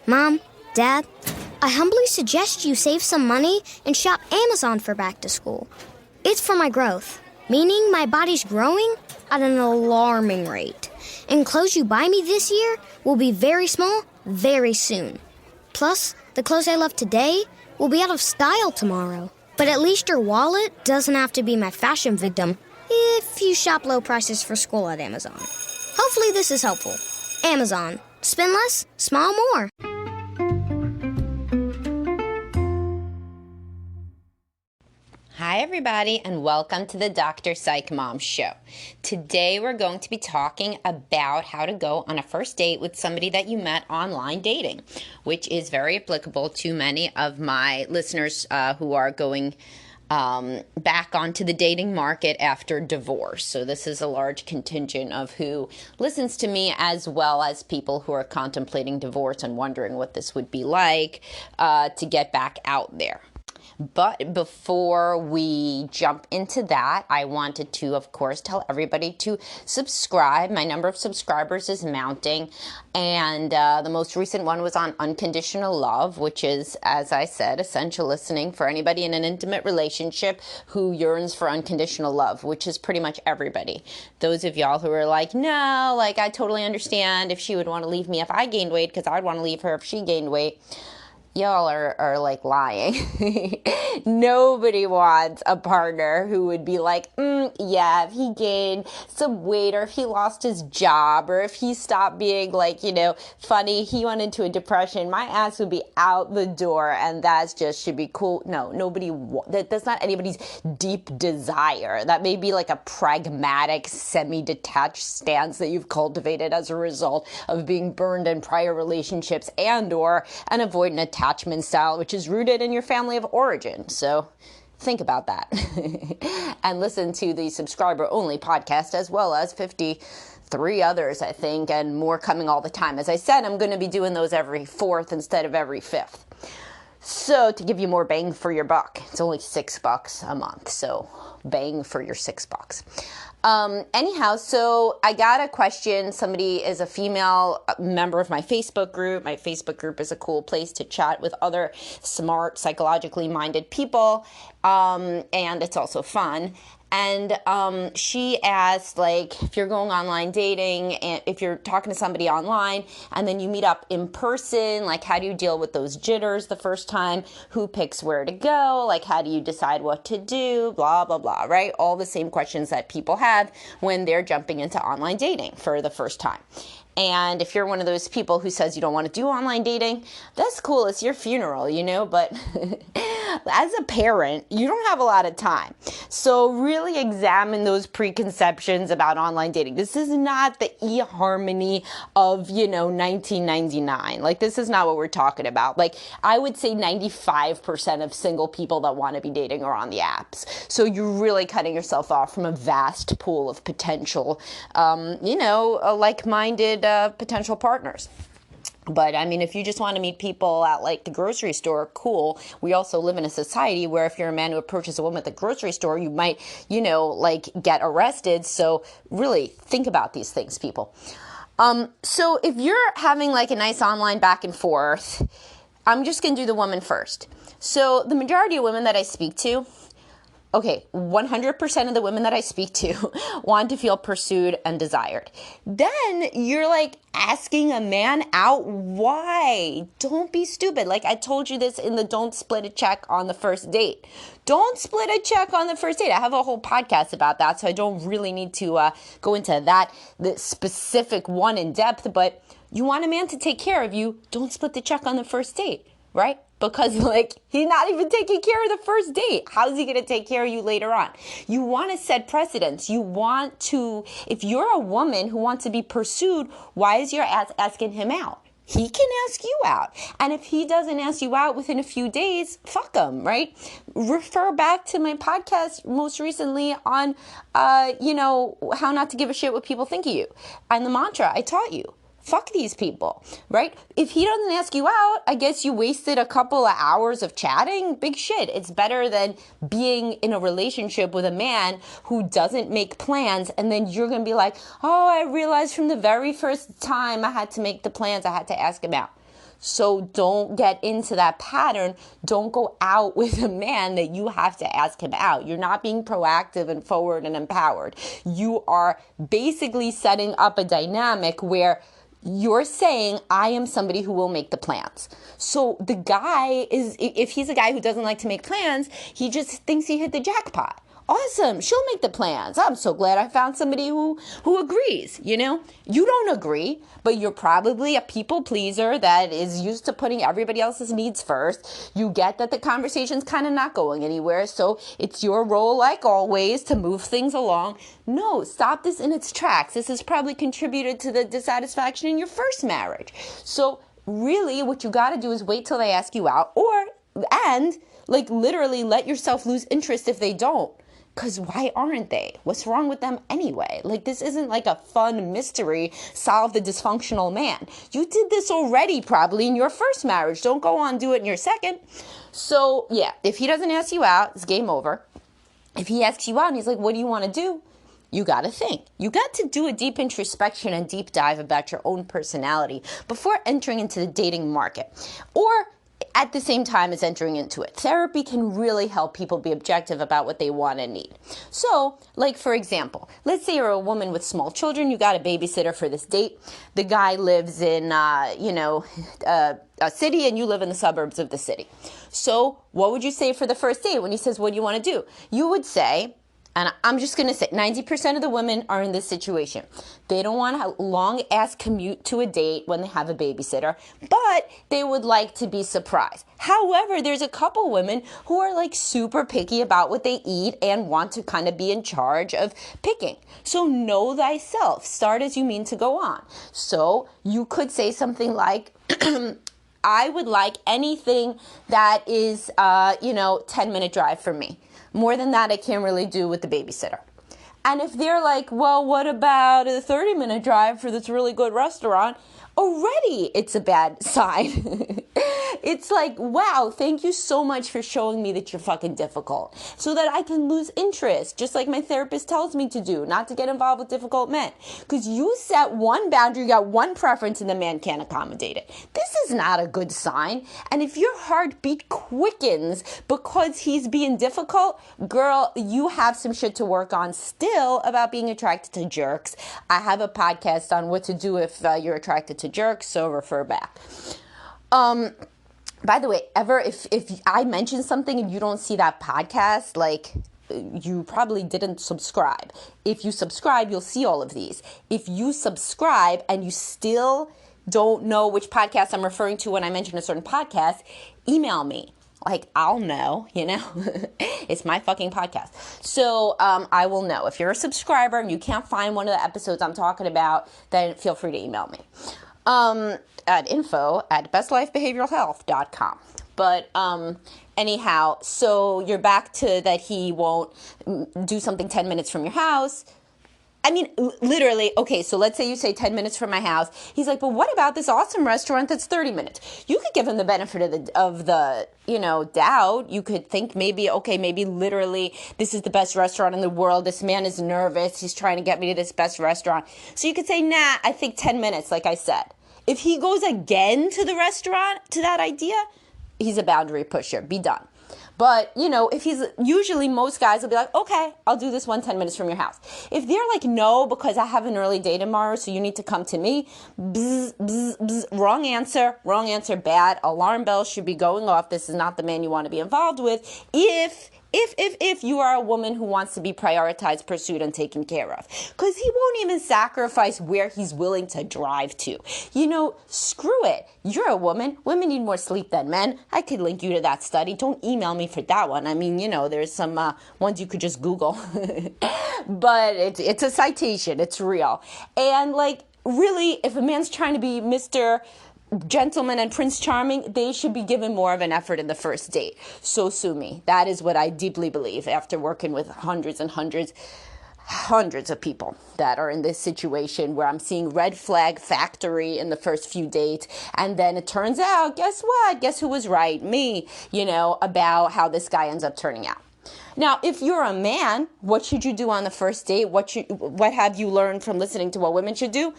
Mom, Dad, I humbly suggest you save some money and shop Amazon for back to school. It's for my growth, meaning my body's growing at an alarming rate. And clothes you buy me this year will be very small very soon. Plus, the clothes I love today will be out of style tomorrow. But at least your wallet doesn't have to be my fashion victim if you shop low prices for school at Amazon. Hopefully this is helpful. Amazon. Spend less, smile more. Hi everybody, and welcome to the Dr. Psych Mom Show. Today we're going to be talking about how to go on a first date with somebody that you met online dating, which is very applicable to many of my listeners who are going back onto the dating market after divorce. So this is a large contingent of who listens to me, as well as people who are contemplating divorce and wondering what this would be like to get back out there. But before we jump into that, I wanted to, of course, tell everybody to subscribe. My number of subscribers is mounting, and the most recent one was on unconditional love, which is, as I said, essential listening for anybody in an intimate relationship who yearns for unconditional love, which is pretty much everybody. Those of y'all who are like, no, like I totally understand if she would want to leave me if I gained weight because I'd want to leave her if she gained weight. Y'all are like lying. Nobody wants a partner who would be like, yeah, if he gained some weight, or if he lost his job, or if he stopped being like, funny, he went into a depression, my ass would be out the door, and that just should be cool. No, that's not anybody's deep desire. That may be like a pragmatic, semi-detached stance that you've cultivated as a result of being burned in prior relationships and or an avoidant attachment style, which is rooted in your family of origin. So think about that and listen to the subscriber-only podcast, as well as 53 others, I think, and more coming all the time. As I said, I'm going to be doing those every fourth instead of every fifth. So to give you more bang for your buck, it's only $6 a month. So bang for your $6. Anyhow, so I got a question. Somebody is a female member of my Facebook group. My Facebook group is a cool place to chat with other smart, psychologically minded people. And it's also fun. And she asked, like, if you're going online dating, and if you're talking to somebody online and then you meet up in person, like, how do you deal with those jitters the first time? Who picks where to go? Like, how do you decide what to do? Blah, blah, blah, right? All the same questions that people have when they're jumping into online dating for the first time. And if you're one of those people who says you don't want to do online dating, that's cool. It's your funeral, but as a parent, you don't have a lot of time. So really examine those preconceptions about online dating. This is not the eHarmony of, 1999. Like, this is not what we're talking about. Like, I would say 95% of single people that want to be dating are on the apps. So you're really cutting yourself off from a vast pool of potential, like-minded potential partners. But I mean, if you just want to meet people at like the grocery store, cool. We also live in a society where if you're a man who approaches a woman at the grocery store, you might, get arrested. So really think about these things, people. So if you're having like a nice online back and forth, I'm just going to do the woman first. So the majority of women that I speak to, 100% of the women that I speak to want to feel pursued and desired. Then you're like asking a man out. Why? Don't be stupid. Like I told you this in the don't split a check on the first date. Don't split a check on the first date. I have a whole podcast about that, so I don't really need to go into the specific one in depth, but you want a man to take care of you. Don't split the check on the first date, right? Because he's not even taking care of the first date. How's he going to take care of you later on? You want to set precedents. You want to, if you're a woman who wants to be pursued, why is your ass asking him out? He can ask you out. And if he doesn't ask you out within a few days, fuck him, right? Refer back to my podcast most recently on, how not to give a shit what people think of you. And the mantra I taught you. Fuck these people, right? If he doesn't ask you out, I guess you wasted a couple of hours of chatting. Big shit. It's better than being in a relationship with a man who doesn't make plans, and then you're going to be like, oh, I realized from the very first time I had to make the plans, I had to ask him out. So don't get into that pattern. Don't go out with a man that you have to ask him out. You're not being proactive and forward and empowered. You are basically setting up a dynamic where you're saying, I am somebody who will make the plans. So the guy if he's a guy who doesn't like to make plans, he just thinks he hit the jackpot. Awesome, she'll make the plans. I'm so glad I found somebody who agrees, You don't agree, but you're probably a people pleaser that is used to putting everybody else's needs first. You get that the conversation's kind of not going anywhere, so it's your role, like always, to move things along. No, stop this in its tracks. This has probably contributed to the dissatisfaction in your first marriage. So really what you got to do is wait till they ask you out, and literally let yourself lose interest if they don't. Because why aren't they? What's wrong with them anyway? This isn't like a fun mystery, solve the dysfunctional man. You did this already probably in your first marriage. Don't go on, do it in your second. So yeah, if he doesn't ask you out, it's game over. If he asks you out and he's like, what do you want to do? You got to think. You got to do a deep introspection and deep dive about your own personality before entering into the dating market. Or at the same time as entering into it. Therapy can really help people be objective about what they want and need. So, for example, let's say you're a woman with small children, you got a babysitter for this date. The guy lives in, a city and you live in the suburbs of the city. So what would you say for the first date when he says, what do you want to do? You would say, and I'm just going to say 90% of the women are in this situation. They don't want a long-ass commute to a date when they have a babysitter, but they would like to be surprised. However, there's a couple women who are super picky about what they eat and want to kind of be in charge of picking. So know thyself. Start as you mean to go on. So you could say something like, I would like anything that is, 10-minute drive for me. More than that, I can't really do with the babysitter. And if they're like, well, what about a 30-minute drive for this really good restaurant? Already it's a bad sign. It's like, wow, thank you so much for showing me that you're fucking difficult so that I can lose interest, just like my therapist tells me to do, not to get involved with difficult men. Because you set one boundary, you got one preference, and the man can't accommodate it. This is not a good sign. And if your heartbeat quickens because he's being difficult, girl, you have some shit to work on still about being attracted to jerks. I have a podcast on what to do if you're attracted to jerks, so refer back. By the way, if I mention something and you don't see that podcast, you probably didn't subscribe. If you subscribe, you'll see all of these. If you subscribe and you still don't know which podcast I'm referring to when I mention a certain podcast, email me. I'll know, it's my fucking podcast. So I will know. If you're a subscriber and you can't find one of the episodes I'm talking about, then feel free to email me. At info@bestlifebehavioralhealth.com. But anyhow, so you're back to that he won't do something 10 minutes from your house. I mean, literally, okay, so let's say you say 10 minutes from my house. He's like, but what about this awesome restaurant that's 30 minutes? You could give him the benefit of the doubt. You could think maybe literally this is the best restaurant in the world. This man is nervous. He's trying to get me to this best restaurant. So you could say, nah, I think 10 minutes, like I said. If he goes again to the restaurant, to that idea, he's a boundary pusher. Be done. But, if usually most guys will be like, okay, I'll do this 10 minutes from your house. If they're like, no, because I have an early day tomorrow, so you need to come to me, bzz, bzz, bzz, wrong answer, bad. Alarm bells should be going off. This is not the man you want to be involved with. If you are a woman who wants to be prioritized, pursued, and taken care of. Because he won't even sacrifice where he's willing to drive to. Screw it. You're a woman. Women need more sleep than men. I could link you to that study. Don't email me for that one. I mean, there's some ones you could just Google. But it's a citation. It's real. And really, if a man's trying to be Mr. Gentleman and Prince Charming, they should be given more of an effort in the first date. So sue me. That is what I deeply believe after working with hundreds and hundreds of people that are in this situation where I'm seeing red flag factory in the first few dates. And then it turns out, guess what? Guess who was right? Me, about how this guy ends up turning out. Now, if you're a man, what should you do on the first date? What have you learned from listening to what women should do?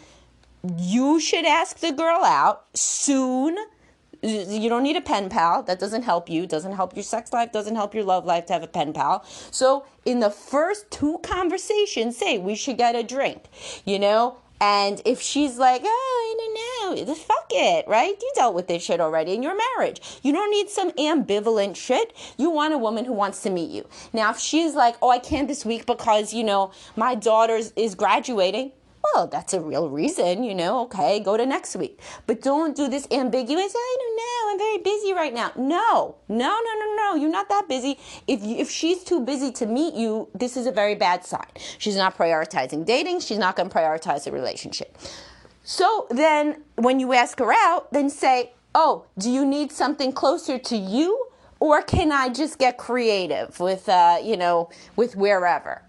You should ask the girl out soon, you don't need a pen pal. That doesn't help you. Doesn't help your sex life. Doesn't help your love life to have a pen pal. So in the first 2 conversations, say we should get a drink, And if she's like, oh, I don't know, fuck it, right? You dealt with this shit already in your marriage. You don't need some ambivalent shit. You want a woman who wants to meet you. Now, if she's like, oh, I can't this week because, my daughter is graduating. Well, that's a real reason, okay, go to next week. But don't do this ambiguous, I don't know, I'm very busy right now. No, you're not that busy. If she's too busy to meet you, this is a very bad sign. She's not prioritizing dating. She's not going to prioritize a relationship. So then when you ask her out, then say, oh, do you need something closer to you? Or can I just get creative with wherever?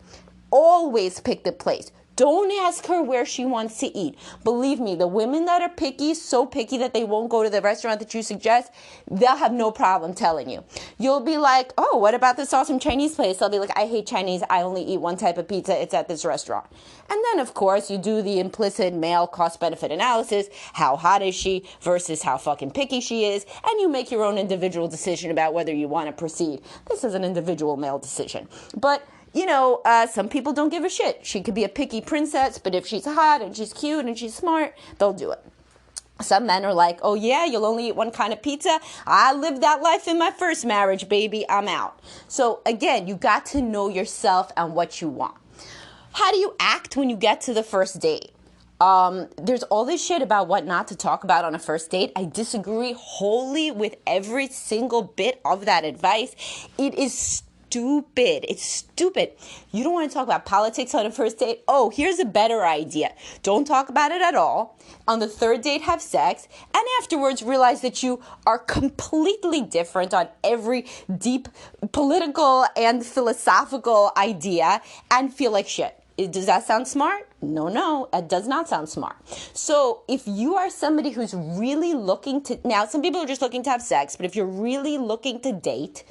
Always pick the place. Don't ask her where she wants to eat. Believe me, the women that are picky, so picky that they won't go to the restaurant that you suggest, they'll have no problem telling you. You'll be like, oh, what about this awesome Chinese place? They'll be like, I hate Chinese. I only eat one type of pizza. It's at this restaurant. And then, of course, you do the implicit male cost-benefit analysis. How hot is she versus how fucking picky she is? And you make your own individual decision about whether you want to proceed. This is an individual male decision. But some people don't give a shit. She could be a picky princess, but if she's hot and she's cute and she's smart, they'll do it. Some men are like, oh yeah, you'll only eat one kind of pizza. I lived that life in my first marriage, baby. I'm out. So again, you got to know yourself and what you want. How do you act when you get to the first date? There's all this shit about what not to talk about on a first date. I disagree wholly with every single bit of that advice. It is stupid. It's stupid. You don't want to talk about politics on a first date? Oh, here's a better idea. Don't talk about it at all. On the third date, have sex. And afterwards, realize that you are completely different on every deep political and philosophical idea and feel like shit. Does that sound smart? No, it does not sound smart. So if you are somebody who's really looking to, now some people are just looking to have sex, but if you're really looking to date,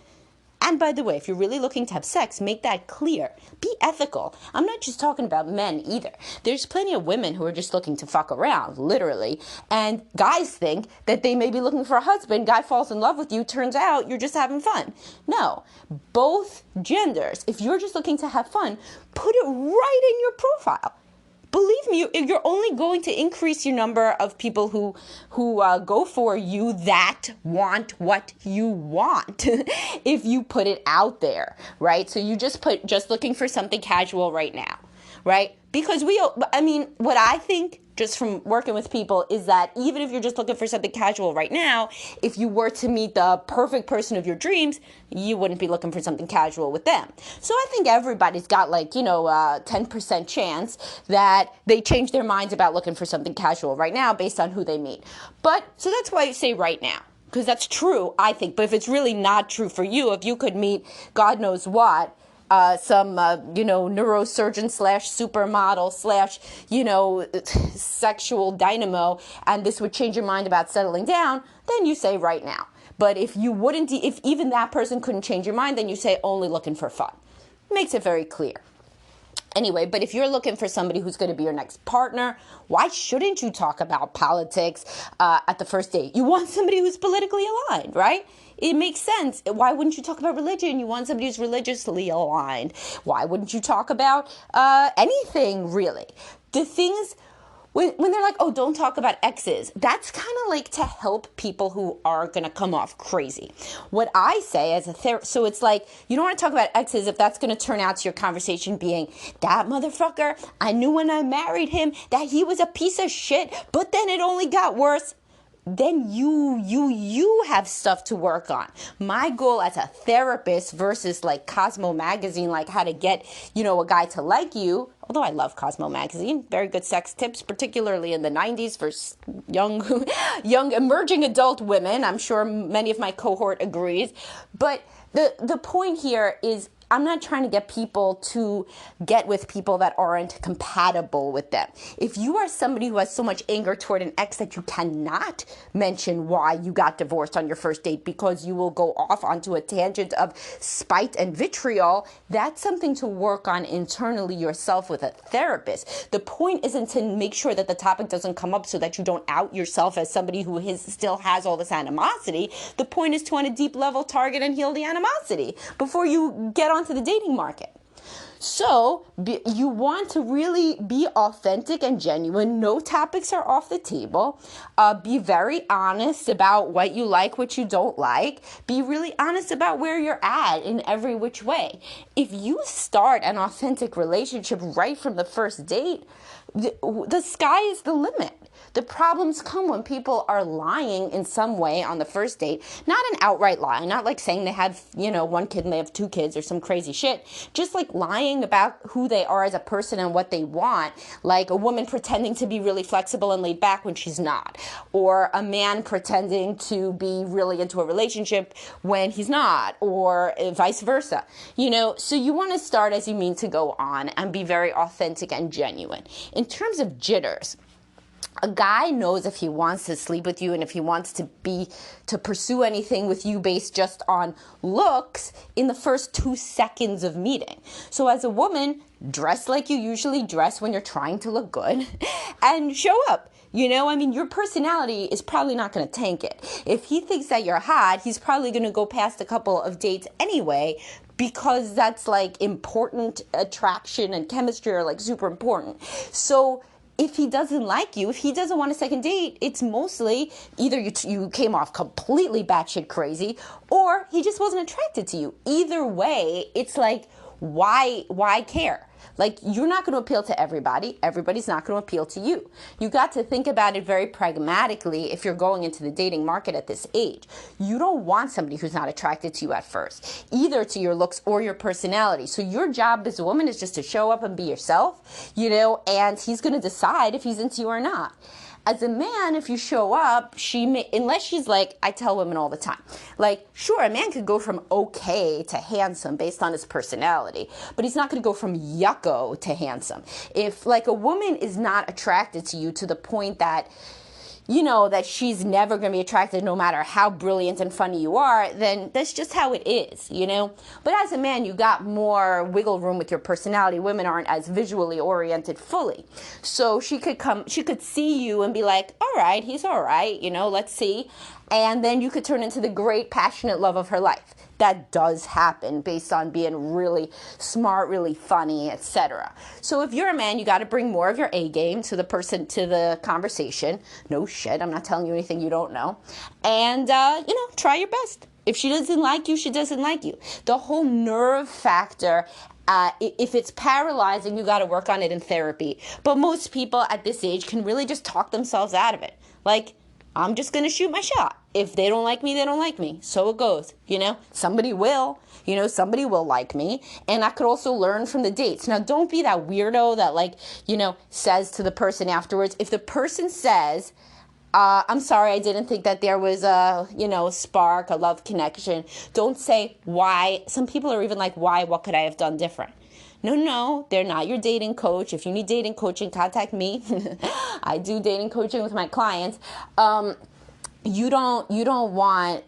and by the way, if you're really looking to have sex, make that clear. Be ethical. I'm not just talking about men either. There's plenty of women who are just looking to fuck around, literally. And guys think that they may be looking for a husband. Guy falls in love with you. Turns out you're just having fun. No, both genders, if you're just looking to have fun, put it right in your profile. Believe me, you're only going to increase your number of people who go for you that want what you want if you put it out there, right? So you just looking for something casual right now, right? Because what I think just from working with people is that even if you're just looking for something casual right now, if you were to meet the perfect person of your dreams, you wouldn't be looking for something casual with them. So I think everybody's got 10% chance that they change their minds about looking for something casual right now based on who they meet. So that's why I say right now. Because that's true, I think. But if it's really not true for you, if you could meet God knows what, some neurosurgeon / supermodel / sexual dynamo, and this would change your mind about settling down, then you say right now. But if even that person couldn't change your mind, then you say only looking for fun. Makes it very clear. Anyway, but if you're looking for somebody who's going to be your next partner, why shouldn't you talk about politics at the first date? You want somebody who's politically aligned, right? It makes sense. Why wouldn't you talk about religion? You want somebody who's religiously aligned. Why wouldn't you talk about anything, really? The things, when they're like, oh, don't talk about exes, that's kind of like to help people who are going to come off crazy. What I say as a therapist, so it's like, you don't want to talk about exes if that's going to turn out to your conversation being, that motherfucker, I knew when I married him that he was a piece of shit, but then it only got worse. Then you have stuff to work on. My goal as a therapist versus like Cosmo magazine, like how to get, a guy to like you. Although I love Cosmo magazine, very good sex tips, particularly in the 90s for young emerging adult women. I'm sure many of my cohort agrees. But the point here is, I'm not trying to get people to get with people that aren't compatible with them. If you are somebody who has so much anger toward an ex that you cannot mention why you got divorced on your first date because you will go off onto a tangent of spite and vitriol, that's something to work on internally yourself with a therapist. The point isn't to make sure that the topic doesn't come up so that you don't out yourself as somebody who still has all this animosity. The point is to, on a deep level, target and heal the animosity before you get onto the dating market. So you want to really be authentic and genuine. No topics are off the table. Be very honest about what you like, what you don't like. Be really honest about where you're at in every which way. If you start an authentic relationship right from the first date, the sky is the limit. The problems come when people are lying in some way on the first date. Not an outright lie, not like saying they have, one kid and they have 2 kids or some crazy shit. Just like lying about who they are as a person and what they want. Like a woman pretending to be really flexible and laid back when she's not. Or a man pretending to be really into a relationship when he's not. Or vice versa. So you want to start as you mean to go on and be very authentic and genuine. In terms of jitters, a guy knows if he wants to sleep with you and if he wants to pursue anything with you based just on looks in the first 2 seconds of meeting. So as a woman, dress like you usually dress when you're trying to look good and show up. Your personality is probably not going to tank it. If he thinks that you're hot, he's probably going to go past a couple of dates anyway, because that's like important attraction and chemistry are like super important. So if he doesn't like you, if he doesn't want a second date, it's mostly either you came off completely batshit crazy or he just wasn't attracted to you. Either way, it's like, why care? Like, you're not going to appeal to everybody. Everybody's not going to appeal to you. You got to think about it very pragmatically if you're going into the dating market at this age. You don't want somebody who's not attracted to you at first, either to your looks or your personality. So your job as a woman is just to show up and be yourself, and he's going to decide if he's into you or not. As a man, if you show up, unless she's like, I tell women all the time, like, sure, a man could go from okay to handsome based on his personality, but he's not going to go from yucko to handsome. If like a woman is not attracted to you to the point that that she's never going to be attracted no matter how brilliant and funny you are, then that's just how it is, But as a man, you got more wiggle room with your personality. Women aren't as visually oriented fully. So she could see you and be like, all right, he's all right, let's see. And then you could turn into the great passionate love of her life. That does happen based on being really smart, really funny, etc. So if you're a man, you got to bring more of your A game to the conversation. No shit, I'm not telling you anything you don't know. And, try your best. If she doesn't like you, she doesn't like you. The whole nerve factor, if it's paralyzing, you got to work on it in therapy. But most people at this age can really just talk themselves out of it. Like, I'm just going to shoot my shot. If they don't like me, they don't like me. So it goes, Somebody will, somebody will like me. And I could also learn from the dates. Now, don't be that weirdo that says to the person afterwards, if the person says, I'm sorry, I didn't think that there was a, spark, a love connection. Don't say why. Some people are even like, why? What could I have done different? No, they're not your dating coach. If you need dating coaching, contact me. I do dating coaching with my clients. You don't want,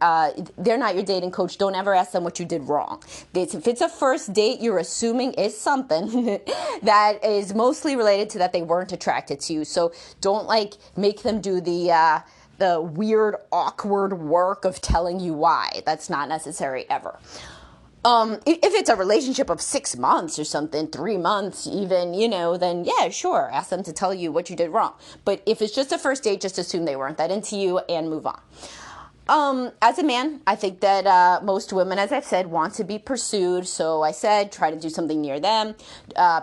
they're not your dating coach. Don't ever ask them what you did wrong. If it's a first date, you're assuming is something that is mostly related to that they weren't attracted to you. So don't make them do the weird, awkward work of telling you why. That's not necessary ever. If it's a relationship of 6 months or something, 3 months even, then yeah, sure, ask them to tell you what you did wrong. But if it's just a first date, just assume they weren't that into you and move on. As a man, I think that most women, as I've said, want to be pursued. So I said, try to do something near them.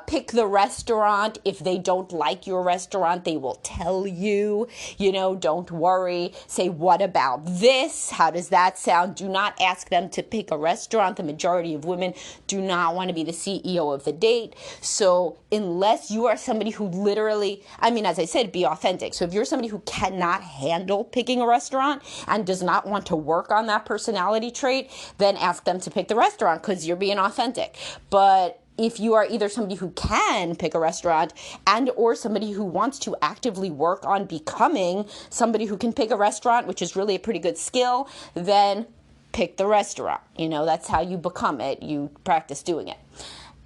Pick the restaurant. If they don't like your restaurant, they will tell you, don't worry. Say, what about this? How does that sound? Do not ask them to pick a restaurant. The majority of women do not want to be the CEO of the date. So unless you are somebody who literally, as I said, be authentic. So if you're somebody who cannot handle picking a restaurant and does not not want to work on that personality trait, then ask them to pick the restaurant because you're being authentic. But if you are either somebody who can pick a restaurant and or somebody who wants to actively work on becoming somebody who can pick a restaurant, which is really a pretty good skill, then pick the restaurant. That's how you become it. You practice doing it.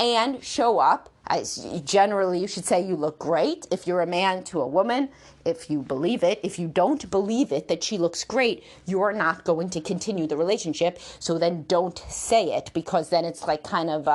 And show up. Generally, you should say you look great if you're a man to a woman, if you believe it. If you don't believe it, that she looks great, you're not going to continue the relationship. So then don't say it, because then it's like kind of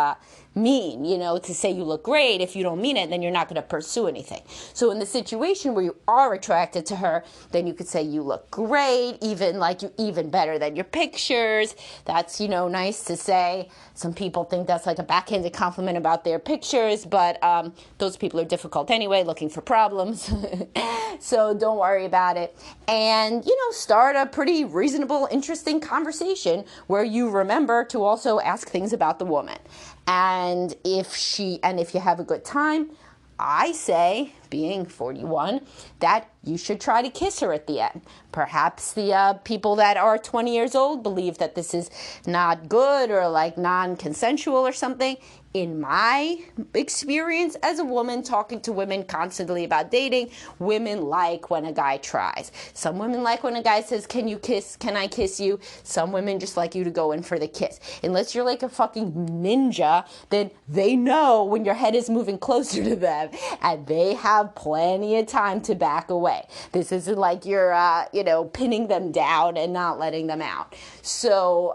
mean, to say you look great. If you don't mean it, then you're not going to pursue anything. So in the situation where you are attracted to her, then you could say you look great, even better than your pictures. That's, nice to say. Some people think that's like a backhanded compliment about their pictures, but those people are difficult anyway, looking for problems. So don't worry about it. And, start a pretty reasonable, interesting conversation where you remember to also ask things about the woman. And if you have a good time, I say, being 41, that you should try to kiss her at the end. Perhaps the people that are 20 years old believe that this is not good or like non-consensual or something. In my experience as a woman talking to women constantly about dating, women like when a guy tries. Some women like when a guy says, can I kiss you? Some women just like you to go in for the kiss. Unless you're like a fucking ninja, then they know when your head is moving closer to them and they have plenty of time to back away. This isn't like you're, pinning them down and not letting them out. So,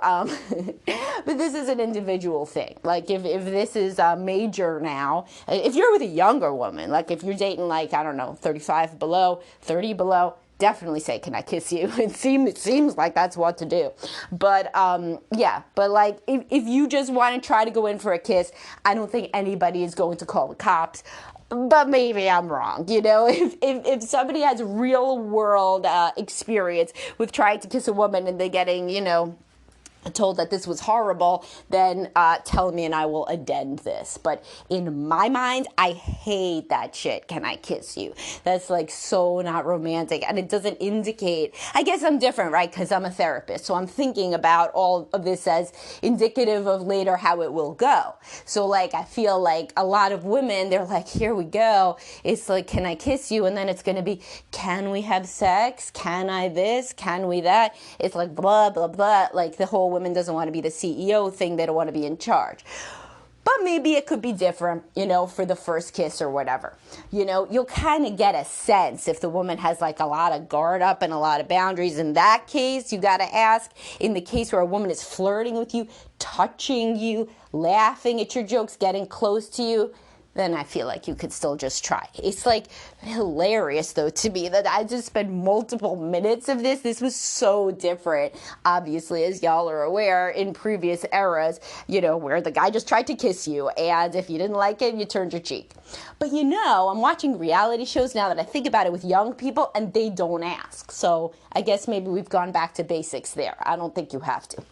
but this is an individual thing. Like if this is major now, if you're with a younger woman, like if you're dating 35 below, 30 below, definitely say, can I kiss you? It seems like that's what to do. But if you just want to try to go in for a kiss, I don't think anybody is going to call the cops. But maybe I'm wrong. If somebody has real world experience with trying to kiss a woman and they're getting, told that this was horrible, then tell me and I will addend this. But in my mind, I hate that shit. Can I kiss you? That's like so not romantic, and it doesn't indicate. I guess I'm different, right? Because I'm a therapist, so I'm thinking about all of this as indicative of later how it will go. So like I feel like a lot of women, they're like, here we go. It's like, can I kiss you? And then it's going to be, can we have sex? Can I this? Can we that? It's like blah blah blah. Like the whole women doesn't want to be the CEO thing. They don't want to be in charge. But maybe it could be different, for the first kiss or whatever. You'll kind of get a sense if the woman has like a lot of guard up and a lot of boundaries. In that case, you got to ask. In the case where a woman is flirting with you, touching you, laughing at your jokes, getting close to you, then I feel like you could still just try. It's like hilarious though to me that I just spent multiple minutes of this. This was so different, obviously, as y'all are aware, in previous eras, where the guy just tried to kiss you, and if you didn't like it, you turned your cheek. But I'm watching reality shows now that I think about it with young people, and they don't ask. So I guess maybe we've gone back to basics there. I don't think you have to.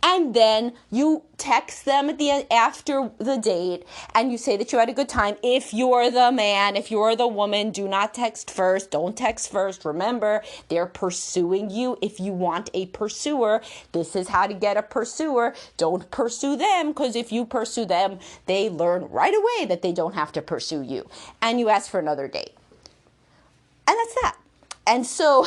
And then you text them after the date, and you say that you had a good time. If you're the man, if you're the woman, do not text first. Don't text first. Remember, they're pursuing you. If you want a pursuer, this is how to get a pursuer. Don't pursue them, because if you pursue them, they learn right away that they don't have to pursue you. And you ask for another date. And that's that. And so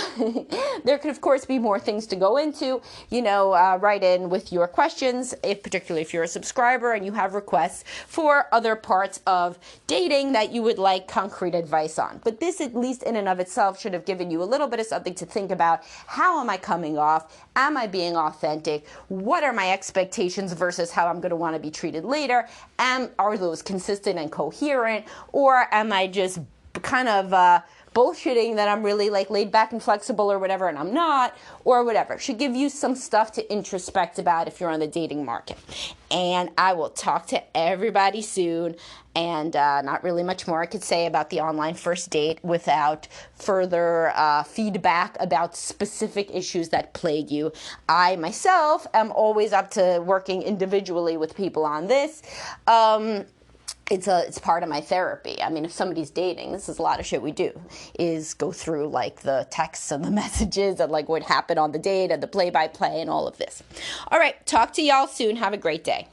there could, of course, be more things to go into. Write in with your questions, particularly if you're a subscriber and you have requests for other parts of dating that you would like concrete advice on. But this, at least in and of itself, should have given you a little bit of something to think about. How am I coming off? Am I being authentic? What are my expectations versus how I'm going to want to be treated later? Are those consistent and coherent? Or am I just kind of bullshitting that I'm really like laid back and flexible or whatever, and I'm not, or whatever? Should give you some stuff to introspect about if you're on the dating market. And I will talk to everybody soon, and not really much more I could say about the online first date without further feedback about specific issues that plague you. I myself am always up to working individually with people on this. it's part of my therapy. I mean, if somebody's dating, this is a lot of shit we do, is go through like the texts and the messages and like what happened on the date and the play-by-play and all of this. All right, talk to y'all soon. Have a great day.